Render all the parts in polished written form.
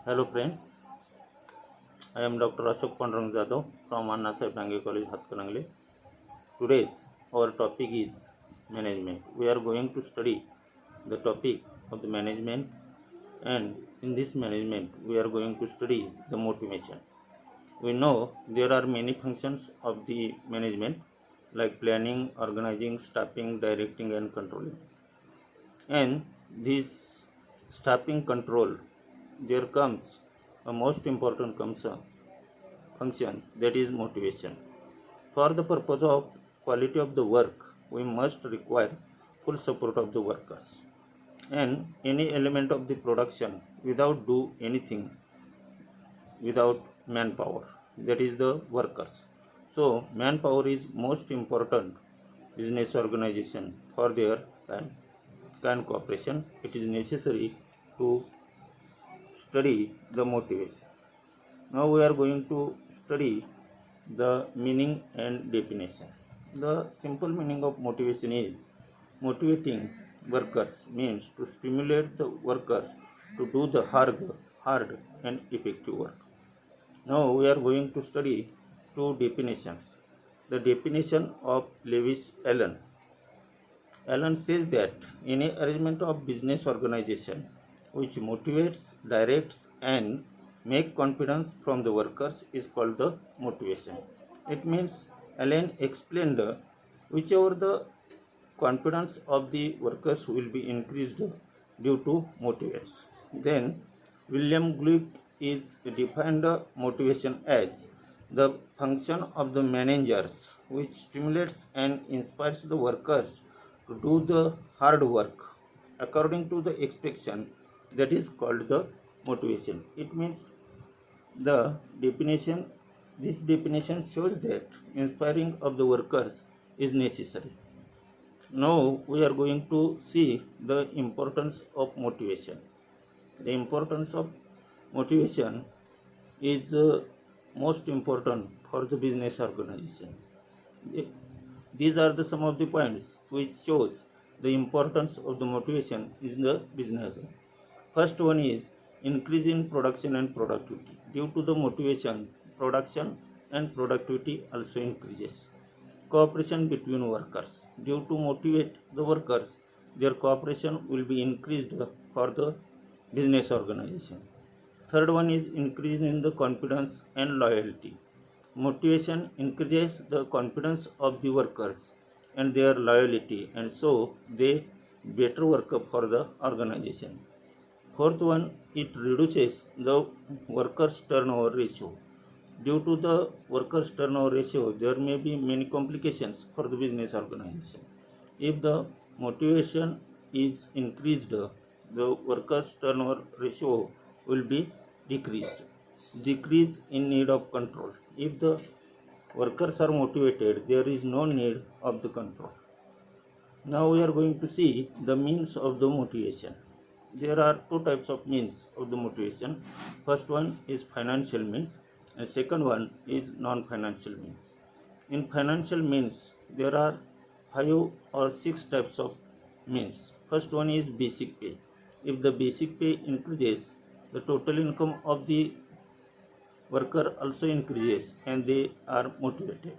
Hello friends, I am Dr. Ashok Pandurang Jadhav from Anna Sahib Dange College, Hathkalangli. Today's our topic is management. We are going to study the topic of the management, and in this management we are going to study the motivation. We know there are many functions of the management like planning, organizing, staffing, directing and controlling. And this staffing control, there comes a most important function, that is motivation. For the purpose of quality of the work, we must require full support of the workers. And any element of the production without do anything without manpower, that is the workers. So manpower is most important business organization for their kind cooperation. It is necessary to study the motivation. Now we are going to study the meaning and definition. The simple meaning of motivation is motivating workers means to stimulate the workers to do the hard and effective work. Now we are going to study two definitions. The definition of Lewis Allen. Allen says that any arrangement of business organization which motivates, directs and make confidence from the workers is called the motivation. It means Allen explained whichever the confidence of the workers will be increased due to motivates. Then William Gluck is defined motivation as the function of the managers which stimulates and inspires the workers to do the hard work according to the expectation, that is called the motivation. It means the definition, this definition shows that inspiring of the workers is necessary. Now we are going to see the importance of motivation. The importance of motivation is most important for the business organization. These are the some of the points which shows the importance of the motivation in the business. First one is increase in production and productivity. Due to the motivation, production and productivity also increases. Cooperation between workers. Due to motivate the workers, their cooperation will be increased for the business organization. Third one is increase in the confidence and loyalty. Motivation increases the confidence of the workers and their loyalty, and so they better work for the organization. Fourth one, it reduces the workers turnover ratio. Due to the workers turnover ratio, there may be many complications for the business organization. If the motivation is increased, the workers turnover ratio will be decreased. Decrease in need of control. If the workers are motivated, there is no need of the control. Now we are going to see the means of the motivation. There are two types of means of the motivation. First one is financial means and second one is non-financial means. In financial means, there are 5 or 6 types of means. First one is basic pay. If the basic pay increases, the total income of the worker also increases and they are motivated.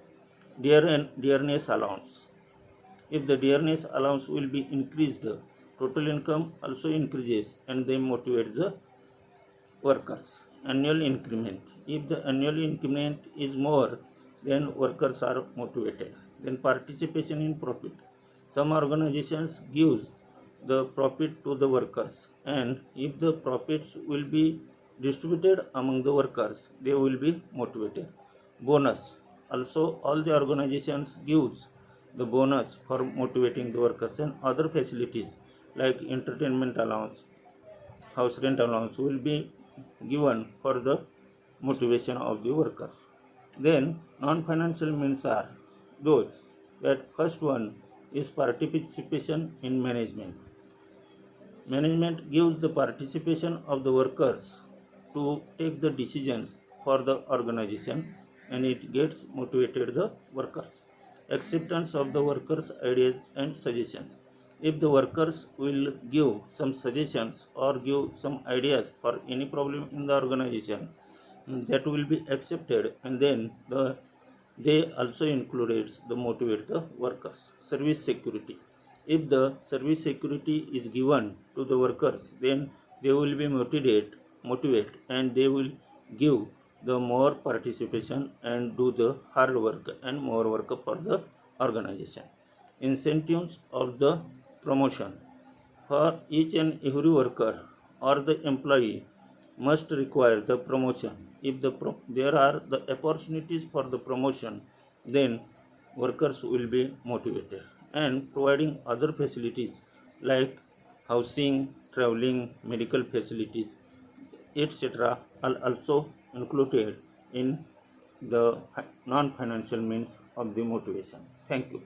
Dearness allowance. If the dearness allowance will be increased, total income also increases and they motivate the workers. Annual increment. If the annual increment is more, then workers are motivated. Then participation in profit. Some organizations gives the profit to the workers, and if the profits will be distributed among the workers, they will be motivated. Bonus. Also, all the organizations gives the bonus for motivating the workers, and other facilities like entertainment allowance, house rent allowance will be given for the motivation of the workers. Then non-financial means are those that first one is participation in management. Management gives the participation of the workers to take the decisions for the organization and it gets motivated the workers. Acceptance of the workers' ideas and suggestions. If the workers will give some suggestions or give some ideas for any problem in the organization, that will be accepted, and then they also included the motivate the workers. Service security. If the service security is given to the workers, then they will be motivate, and they will give the more participation and do the hard work and more work for the organization. Incentives of the promotion. For each and every worker or the employee must require the promotion. If there are the opportunities for the promotion, then workers will be motivated. And providing other facilities like housing, traveling, medical facilities, etc., are also included in the non-financial means of the motivation. Thank you.